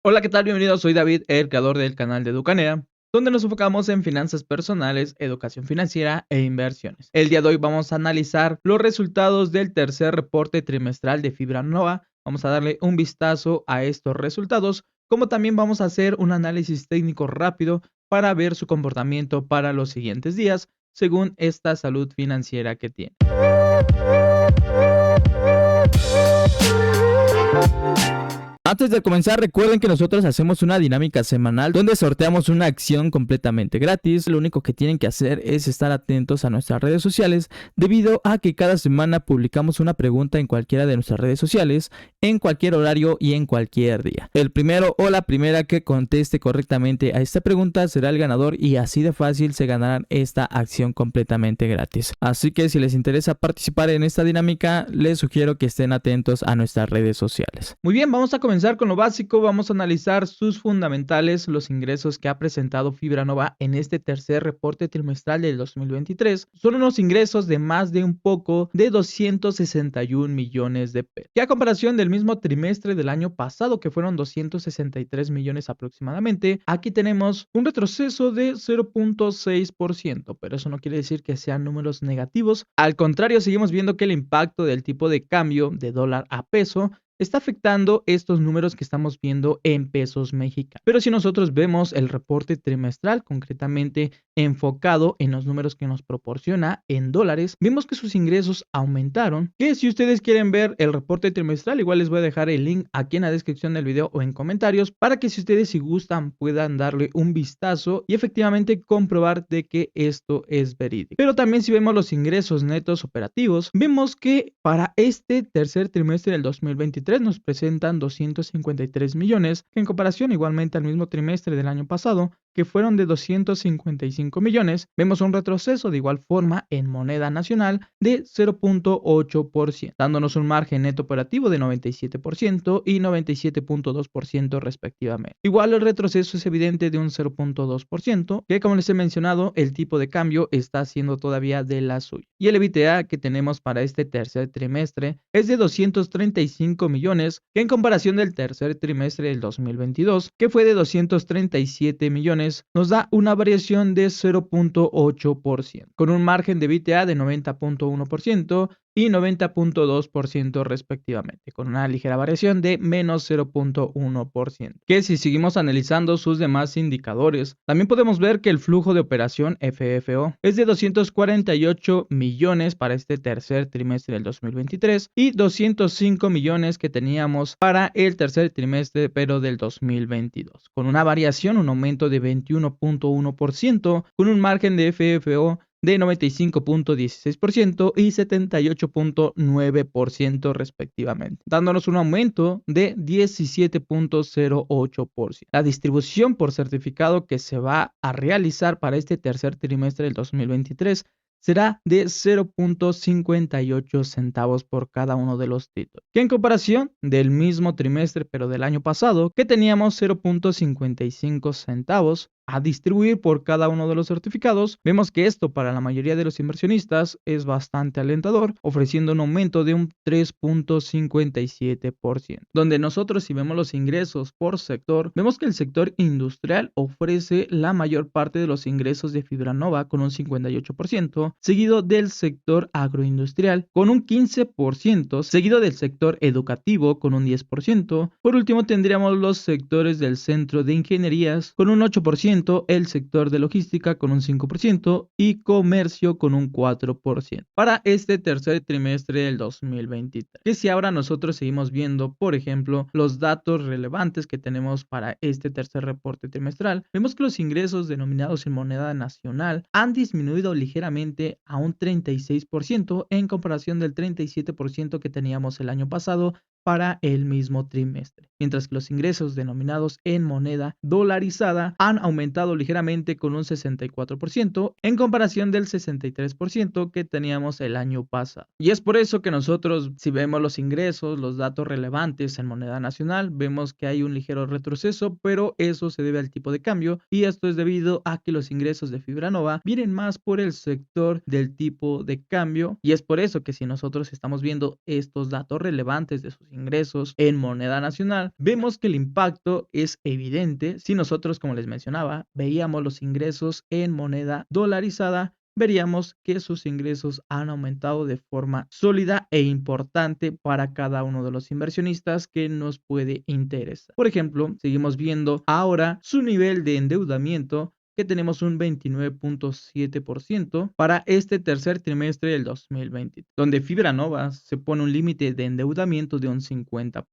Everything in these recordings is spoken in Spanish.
Hola, ¿qué tal? Bienvenidos, soy David, el creador del canal de Educanea, donde nos enfocamos en finanzas personales, educación financiera e inversiones. El día de hoy vamos a analizar los resultados del tercer reporte trimestral de Fibra Nova. Vamos a darle un vistazo a estos resultados, como también vamos a hacer un análisis técnico rápido para ver su comportamiento para los siguientes días, según esta salud financiera que tiene. Antes de comenzar, recuerden que nosotros hacemos una dinámica semanal donde sorteamos una acción completamente gratis. Lo único que tienen que hacer es estar atentos a nuestras redes sociales, debido a que cada semana publicamos una pregunta en cualquiera de nuestras redes sociales, en cualquier horario y en cualquier día. El primero o la primera que conteste correctamente a esta pregunta será el ganador, y así de fácil se ganarán esta acción completamente gratis. Así que si les interesa participar en esta dinámica, les sugiero que estén atentos a nuestras redes sociales. Muy bien, vamos a comenzar con lo básico. Vamos a analizar sus fundamentales, los ingresos que ha presentado Fibra Nova en este tercer reporte trimestral del 2023. Son unos ingresos de más de un poco de 261 millones de pesos, que a comparación del mismo trimestre del año pasado, que fueron 263 millones aproximadamente, aquí tenemos un retroceso de 0.6%, pero eso no quiere decir que sean números negativos. Al contrario, seguimos viendo que el impacto del tipo de cambio de dólar a peso está afectando estos números que estamos viendo en pesos mexicanos. Pero si nosotros vemos el reporte trimestral, concretamente enfocado en los números que nos proporciona en dólares, vemos que sus ingresos aumentaron. Que si ustedes quieren ver el reporte trimestral, igual les voy a dejar el link aquí en la descripción del video o en comentarios, para que si ustedes si gustan puedan darle un vistazo y efectivamente comprobar de que esto es verídico. Pero también si vemos los ingresos netos operativos, vemos que para este tercer trimestre del 2023 nos presentan 253 millones, que en comparación igualmente al mismo trimestre del año pasado, que fueron de 255 millones, vemos un retroceso de igual forma en moneda nacional de 0.8%, dándonos un margen neto operativo de 97% y 97.2% respectivamente. Igual el retroceso es evidente de un 0.2%, que como les he mencionado, el tipo de cambio está haciendo todavía de la suya. Y el EBITDA que tenemos para este tercer trimestre es de 235 millones, que en comparación del tercer trimestre del 2022, que fue de 237 millones, nos da una variación de 0.8%, con un margen de EBITDA de 90.1% y 90.2% respectivamente, con una ligera variación de menos 0.1%. Que si seguimos analizando sus demás indicadores, también podemos ver que el flujo de operación FFO es de 248 millones para este tercer trimestre del 2023 y 205 millones que teníamos para el tercer trimestre pero del 2022, con una variación, un aumento de 21.1%, con un margen de FFO de 95.16% y 78.9% respectivamente, dándonos un aumento de 17.08%. La distribución por certificado que se va a realizar para este tercer trimestre del 2023 será de 0.58 centavos por cada uno de los títulos, que en comparación del mismo trimestre pero del año pasado, que teníamos 0.55 centavos a distribuir por cada uno de los certificados, vemos que esto para la mayoría de los inversionistas es bastante alentador, ofreciendo un aumento de un 3.57%, donde nosotros si vemos los ingresos por sector, vemos que el sector industrial ofrece la mayor parte de los ingresos de Fibra Nova con un 58%, seguido del sector agroindustrial con un 15%, seguido del sector educativo con un 10%, por último tendríamos los sectores del centro de ingenierías con un 8%, el sector de logística con un 5% y comercio con un 4% para este tercer trimestre del 2023. Que si ahora nosotros seguimos viendo, por ejemplo, los datos relevantes que tenemos para este tercer reporte trimestral, vemos que los ingresos denominados en moneda nacional han disminuido ligeramente a un 36% en comparación del 37% que teníamos el año pasado para el mismo trimestre, mientras que los ingresos denominados en moneda dolarizada han aumentado ligeramente con un 64% en comparación del 63% que teníamos el año pasado. Y es por eso que nosotros, si vemos los ingresos, los datos relevantes en moneda nacional, vemos que hay un ligero retroceso, pero eso se debe al tipo de cambio, y esto es debido a que los ingresos de Fibra Nova vienen más por el sector del tipo de cambio, y es por eso que si nosotros estamos viendo estos datos relevantes de sus ingresos ingresos en moneda nacional, vemos que el impacto es evidente. Si nosotros, como les mencionaba, veíamos los ingresos en moneda dolarizada, veríamos que sus ingresos han aumentado de forma sólida e importante para cada uno de los inversionistas que nos puede interesar. Por ejemplo, seguimos viendo ahora su nivel de endeudamiento, que tenemos un 29.7% para este tercer trimestre del 2020, donde Fibra Nova se pone un límite de endeudamiento de un 50%.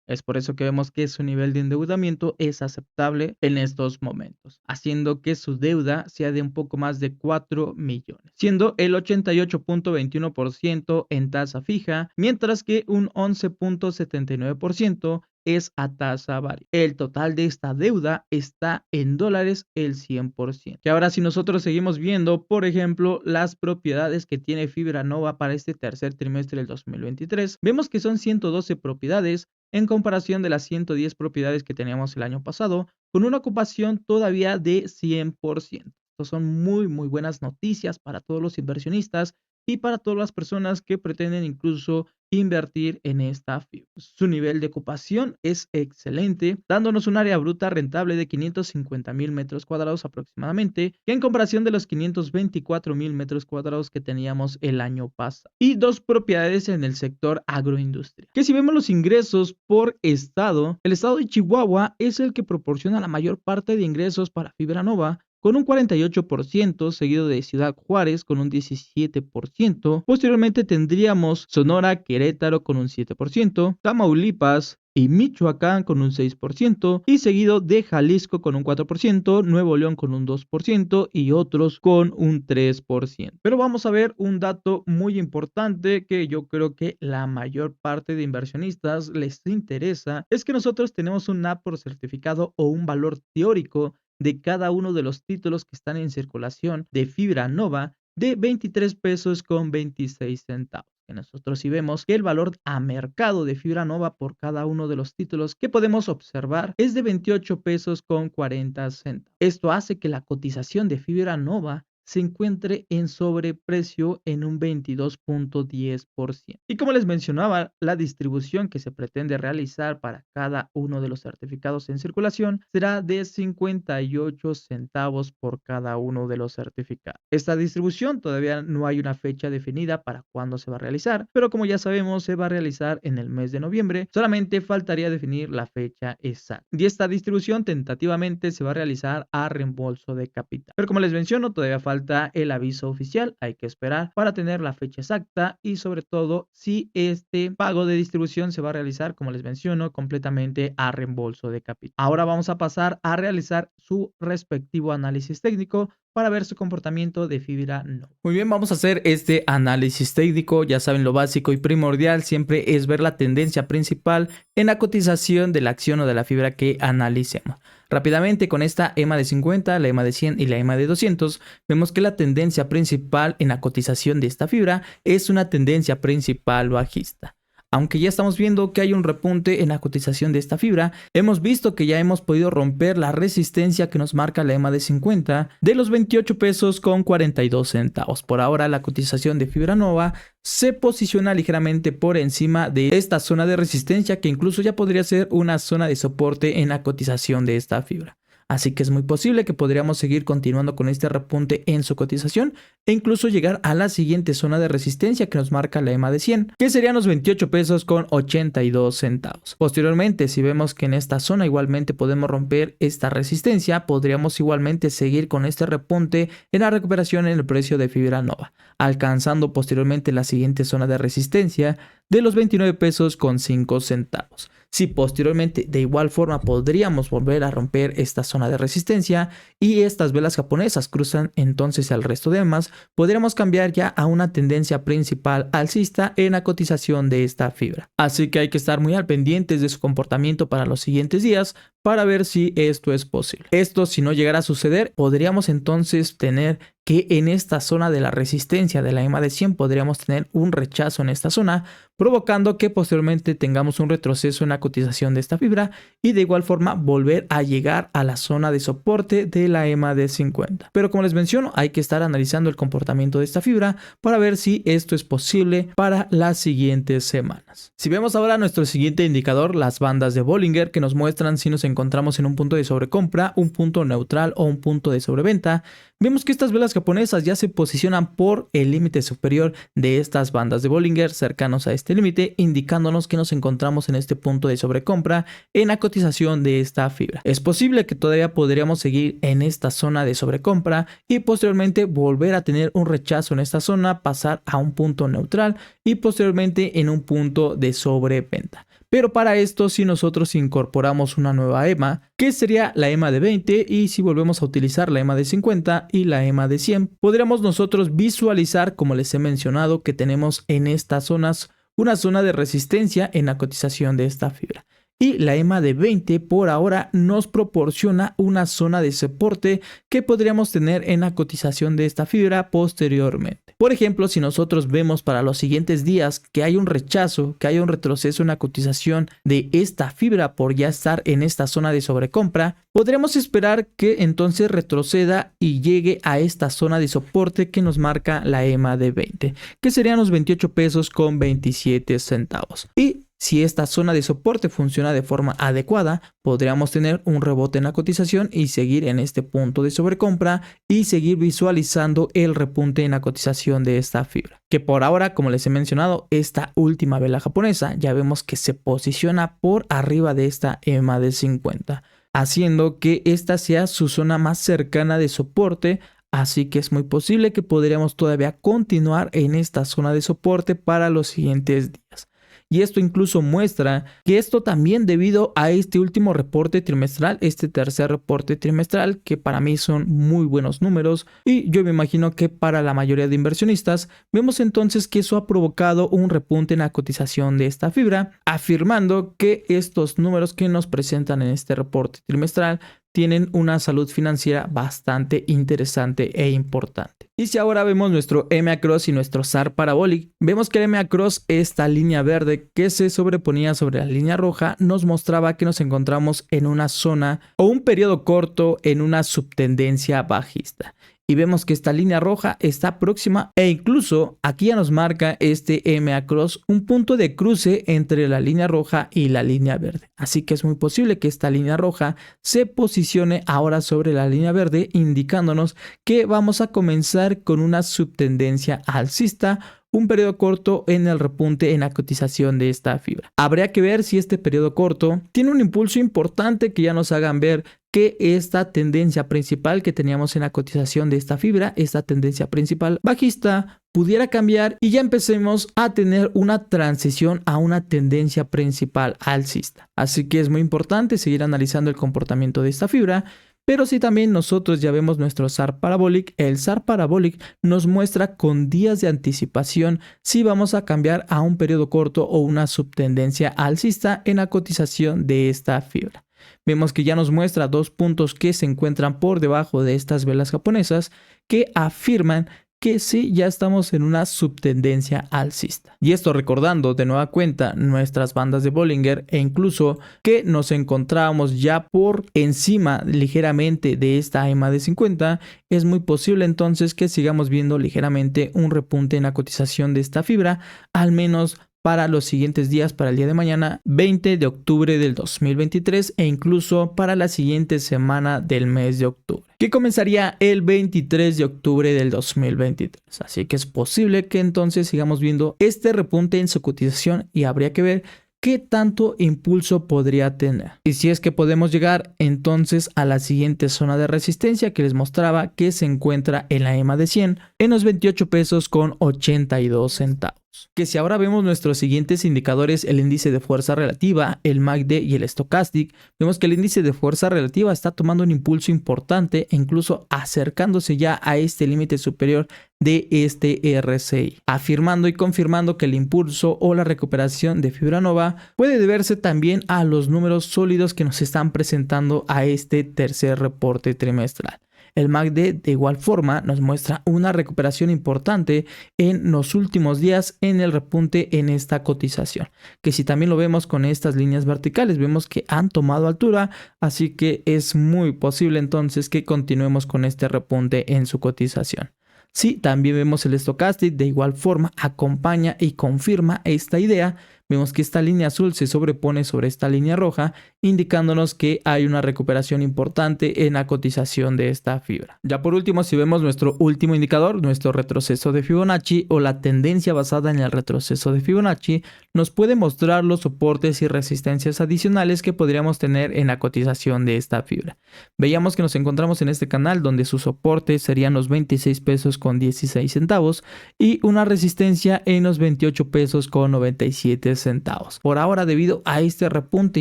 Es por eso que vemos que su nivel de endeudamiento es aceptable en estos momentos, haciendo que su deuda sea de un poco más de 4 millones, siendo el 88.21% en tasa fija, mientras que un 11.79% es a tasa variable. El total de esta deuda está en dólares el 100%. Que ahora si nosotros seguimos viendo, por ejemplo, las propiedades que tiene Fibra Nova para este tercer trimestre del 2023, vemos que son 112 propiedades en comparación de las 110 propiedades que teníamos el año pasado, con una ocupación todavía de 100%. Estas son muy buenas noticias para todos los inversionistas y para todas las personas que pretenden incluso invertir en esta fibra. Su nivel de ocupación es excelente, dándonos un área bruta rentable de 550,000 metros cuadrados aproximadamente, que en comparación de los 524,000 metros cuadrados que teníamos el año pasado. Y dos propiedades en el sector agroindustria, que si vemos los ingresos por estado, el estado de Chihuahua es el que proporciona la mayor parte de ingresos para Fibra Nova, con un 48%, seguido de Ciudad Juárez con un 17%. Posteriormente tendríamos Sonora, Querétaro con un 7%, Tamaulipas y Michoacán con un 6%, y seguido de Jalisco con un 4%, Nuevo León con un 2% y otros con un 3%. Pero vamos a ver un dato muy importante que yo creo que la mayor parte de inversionistas les interesa, es que nosotros tenemos un NAV por certificado o un valor teórico de cada uno de los títulos que están en circulación de Fibra Nova de 23 pesos con 26 centavos. Nosotros sí vemos que el valor a mercado de Fibra Nova por cada uno de los títulos que podemos observar es de 28 pesos con 40 centavos. Esto hace que la cotización de Fibra Nova se encuentre en sobreprecio en un 22.10%. Y como les mencionaba, la distribución que se pretende realizar para cada uno de los certificados en circulación será de 58 centavos por cada uno de los certificados. Esta distribución todavía no hay una fecha definida para cuándo se va a realizar, pero como ya sabemos, se va a realizar en el mes de noviembre. Solamente faltaría definir la fecha exacta. Y esta distribución tentativamente se va a realizar a reembolso de capital. Pero como les menciono, todavía falta el aviso oficial, hay que esperar para tener la fecha exacta y sobre todo si este pago de distribución se va a realizar, como les menciono, completamente a reembolso de capital. Ahora vamos a pasar a realizar su respectivo análisis técnico para ver su comportamiento de Fibra Nova. Muy bien, vamos a hacer este análisis técnico. Ya saben, lo básico y primordial siempre es ver la tendencia principal en la cotización de la acción o de la fibra que analicemos. Rápidamente, con esta EMA de 50, la EMA de 100 y la EMA de 200, vemos que la tendencia principal en la cotización de esta fibra es una tendencia principal bajista. Aunque ya estamos viendo que hay un repunte en la cotización de esta fibra, hemos visto que ya hemos podido romper la resistencia que nos marca la EMA de 50 de los 28 pesos con 42 centavos. Por ahora la cotización de Fibra Nova se posiciona ligeramente por encima de esta zona de resistencia, que incluso ya podría ser una zona de soporte en la cotización de esta fibra. Así que es muy posible que podríamos seguir continuando con este repunte en su cotización e incluso llegar a la siguiente zona de resistencia que nos marca la EMA de 100, que serían los 28 pesos con 82 centavos. Posteriormente, si vemos que en esta zona igualmente podemos romper esta resistencia, podríamos igualmente seguir con este repunte en la recuperación en el precio de Fibra Nova, alcanzando posteriormente la siguiente zona de resistencia de los 29 pesos con 5 centavos. Si posteriormente de igual forma podríamos volver a romper esta zona de resistencia y estas velas japonesas cruzan entonces al resto de EMAs, podríamos cambiar ya a una tendencia principal alcista en la cotización de esta fibra. Así que hay que estar muy al pendientes de su comportamiento para los siguientes días para ver si esto es posible. Esto, si no llegara a suceder, podríamos entonces tener que en esta zona de la resistencia de la EMA de 100 podríamos tener un rechazo en esta zona, provocando que posteriormente tengamos un retroceso en la cotización de esta fibra y de igual forma volver a llegar a la zona de soporte de la EMA de 50. Pero como les menciono, hay que estar analizando el comportamiento de esta fibra para ver si esto es posible para las siguientes semanas. Si vemos ahora nuestro siguiente indicador, las bandas de Bollinger, que nos muestran si nos encontramos en un punto de sobrecompra, un punto neutral o un punto de sobreventa, vemos que estas velas japonesas ya se posicionan por el límite superior de estas bandas de Bollinger, cercanos a este límite, indicándonos que nos encontramos en este punto de sobrecompra en la cotización de esta fibra. Es posible que todavía podríamos seguir en esta zona de sobrecompra y posteriormente volver a tener un rechazo en esta zona, pasar a un punto neutral y posteriormente en un punto de sobreventa. Pero para esto, si nosotros incorporamos una nueva EMA, que sería la EMA de 20, y si volvemos a utilizar la EMA de 50 y la EMA de 100, podríamos nosotros visualizar, como les he mencionado, que tenemos en estas zonas una zona de resistencia en la cotización de esta fibra. Y la EMA de 20 por ahora nos proporciona una zona de soporte que podríamos tener en la cotización de esta fibra posteriormente. Por ejemplo, si nosotros vemos para los siguientes días que hay un rechazo, que hay un retroceso en la cotización de esta fibra por ya estar en esta zona de sobrecompra, podríamos esperar que entonces retroceda y llegue a esta zona de soporte que nos marca la EMA de 20, que serían los 28 pesos con 27 centavos. Y si esta zona de soporte funciona de forma adecuada, podríamos tener un rebote en la cotización y seguir en este punto de sobrecompra y seguir visualizando el repunte en la cotización de esta fibra. Que por ahora, como les he mencionado, esta última vela japonesa ya vemos que se posiciona por arriba de esta EMA de 50, haciendo que esta sea su zona más cercana de soporte. Así que es muy posible que podríamos todavía continuar en esta zona de soporte para los siguientes días. Y esto incluso muestra que esto también debido a este último reporte trimestral, este tercer reporte trimestral, que para mí son muy buenos números y yo me imagino que para la mayoría de inversionistas, vemos entonces que eso ha provocado un repunte en la cotización de esta fibra, afirmando que estos números que nos presentan en este reporte trimestral tienen una salud financiera bastante interesante e importante. Y si ahora vemos nuestro EMA Cross y nuestro SAR Parabolic, vemos que el EMA Cross, esta línea verde que se sobreponía sobre la línea roja, nos mostraba que nos encontramos en una zona o un periodo corto en una subtendencia bajista. Y vemos que esta línea roja está próxima e incluso aquí ya nos marca este EMA Cross un punto de cruce entre la línea roja y la línea verde. Así que es muy posible que esta línea roja se posicione ahora sobre la línea verde, indicándonos que vamos a comenzar con una subtendencia alcista, un periodo corto en el repunte en la cotización de esta fibra. Habría que ver si este periodo corto tiene un impulso importante que ya nos hagan ver que esta tendencia principal que teníamos en la cotización de esta fibra, esta tendencia principal bajista, pudiera cambiar y ya empecemos a tener una transición a una tendencia principal alcista. Así que es muy importante seguir analizando el comportamiento de esta fibra. Pero si también nosotros ya vemos nuestro SAR Parabolic, el SAR Parabolic nos muestra con días de anticipación si vamos a cambiar a un periodo corto o una subtendencia alcista en la cotización de esta fibra. Vemos que ya nos muestra dos puntos que se encuentran por debajo de estas velas japonesas que afirman que sí, ya estamos en una subtendencia alcista. Y esto recordando de nueva cuenta nuestras bandas de Bollinger e incluso que nos encontrábamos ya por encima ligeramente de esta EMA de 50, es muy posible entonces que sigamos viendo ligeramente un repunte en la cotización de esta fibra, al menos para los siguientes días, para el día de mañana, 20 de octubre del 2023 e incluso para la siguiente semana del mes de octubre, que comenzaría el 23 de octubre del 2023. Así que es posible que entonces sigamos viendo este repunte en su cotización y habría que ver qué tanto impulso podría tener. Y si es que podemos llegar entonces a la siguiente zona de resistencia que les mostraba que se encuentra en la EMA de 100 en los 28 pesos con 82 centavos. Que si ahora vemos nuestros siguientes indicadores, el índice de fuerza relativa, el MACD y el Stochastic, vemos que el índice de fuerza relativa está tomando un impulso importante e incluso acercándose ya a este límite superior de este RSI, afirmando y confirmando que el impulso o la recuperación de fibra nova puede deberse también a los números sólidos que nos están presentando a este tercer reporte trimestral. El MACD de igual forma nos muestra una recuperación importante en los últimos días en el repunte en esta cotización, que si también lo vemos con estas líneas verticales, vemos que han tomado altura, así que es muy posible entonces que continuemos con este repunte en su cotización. Sí, también vemos el Stochastic, de igual forma acompaña y confirma esta idea. Vemos que esta línea azul se sobrepone sobre esta línea roja, indicándonos que hay una recuperación importante en la cotización de esta fibra. Ya por último, si vemos nuestro último indicador, nuestro retroceso de Fibonacci o la tendencia basada en el retroceso de Fibonacci, nos puede mostrar los soportes y resistencias adicionales que podríamos tener en la cotización de esta fibra. Veíamos que nos encontramos en este canal donde su soporte serían los 26 pesos con 16 centavos y una resistencia en los 28 pesos con 97 centavos. Por ahora, debido a este repunte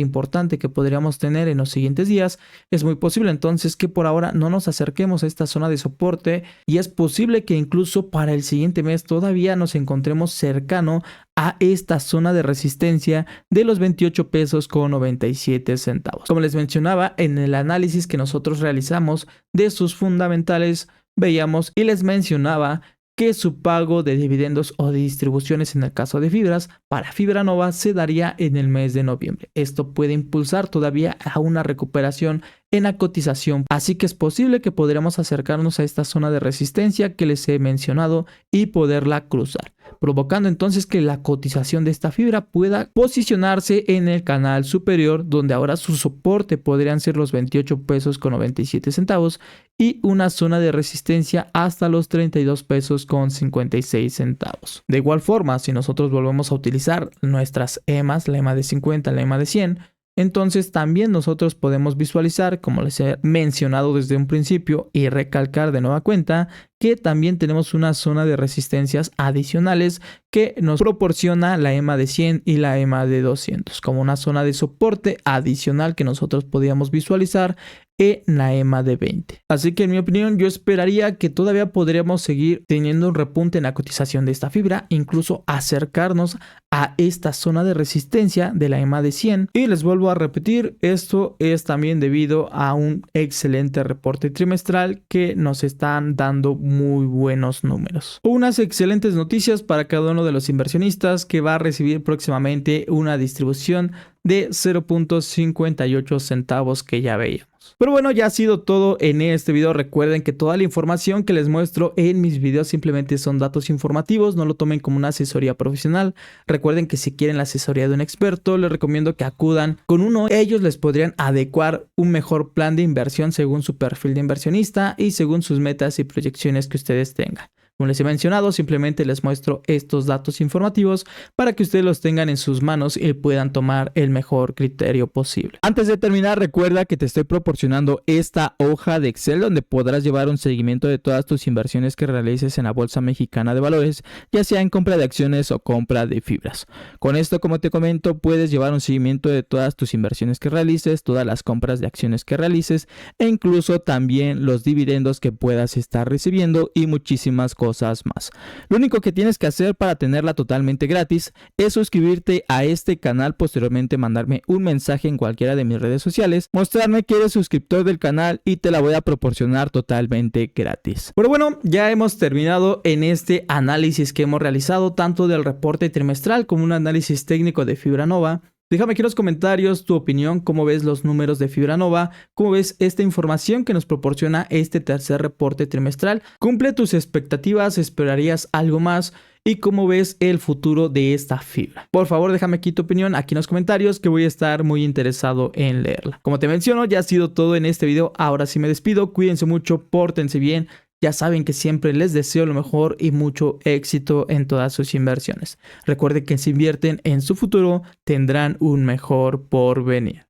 importante que podríamos tener en los siguientes días, es muy posible entonces que por ahora no nos acerquemos a esta zona de soporte y es posible que incluso para el siguiente mes todavía nos encontremos cercano a esta zona de resistencia de los 28 pesos con 97 centavos. Como les mencionaba, en el análisis que nosotros realizamos de sus fundamentales, veíamos y les mencionaba que su pago de dividendos o de distribuciones en el caso de fibras para Fibra Nova se daría en el mes de noviembre. Esto puede impulsar todavía a una recuperación en la cotización, así que es posible que podríamos acercarnos a esta zona de resistencia que les he mencionado y poderla cruzar, provocando entonces que la cotización de esta fibra pueda posicionarse en el canal superior, donde ahora su soporte podrían ser los 28 pesos con 97 centavos y una zona de resistencia hasta los 32 pesos con 56 centavos. De igual forma, si nosotros volvemos a utilizar nuestras EMAs, la EMA de 50, la EMA de 100, entonces también nosotros podemos visualizar, como les he mencionado desde un principio y recalcar de nueva cuenta, que también tenemos una zona de resistencias adicionales que nos proporciona la EMA de 100 y la EMA de 200 como una zona de soporte adicional que nosotros podíamos visualizar en la EMA de 20. Así que en mi opinión yo esperaría que todavía podríamos seguir teniendo un repunte en la cotización de esta fibra, incluso acercarnos a esta zona de resistencia de la EMA de 100. Y les vuelvo a repetir, esto es también debido a un excelente reporte trimestral que nos están dando muy buenos números. Unas excelentes noticias para cada uno de los inversionistas que va a recibir próximamente una distribución de 0.58 centavos que ya veíamos. Pero bueno, ya ha sido todo en este video. Recuerden que toda la información que les muestro en mis videos simplemente son datos informativos, no lo tomen como una asesoría profesional. Recuerden que si quieren la asesoría de un experto, les recomiendo que acudan con uno. Ellos les podrían adecuar un mejor plan de inversión según su perfil de inversionista y según sus metas y proyecciones que ustedes tengan. Como les he mencionado, simplemente les muestro estos datos informativos para que ustedes los tengan en sus manos y puedan tomar el mejor criterio posible. Antes de terminar, recuerda que te estoy proporcionando esta hoja de Excel donde podrás llevar un seguimiento de todas tus inversiones que realices en la Bolsa Mexicana de Valores, ya sea en compra de acciones o compra de fibras. Con esto, como te comento, puedes llevar un seguimiento de todas tus inversiones que realices, todas las compras de acciones que realices e incluso también los dividendos que puedas estar recibiendo y muchísimas cosas más. Lo único que tienes que hacer para tenerla totalmente gratis es suscribirte a este canal, posteriormente mandarme un mensaje en cualquiera de mis redes sociales, mostrarme que eres suscriptor del canal y te la voy a proporcionar totalmente gratis. Pero bueno, ya hemos terminado en este análisis que hemos realizado tanto del reporte trimestral como un análisis técnico de Fibra Nova. Déjame aquí en los comentarios tu opinión, cómo ves los números de Fibra Nova, cómo ves esta información que nos proporciona este tercer reporte trimestral. ¿Cumple tus expectativas? ¿Esperarías algo más? ¿Y cómo ves el futuro de esta fibra? Por favor, déjame aquí tu opinión aquí en los comentarios que voy a estar muy interesado en leerla. Como te menciono, ya ha sido todo en este video. Ahora sí me despido. Cuídense mucho, pórtense bien. Ya saben que siempre les deseo lo mejor y mucho éxito en todas sus inversiones. Recuerden que si invierten en su futuro, tendrán un mejor porvenir.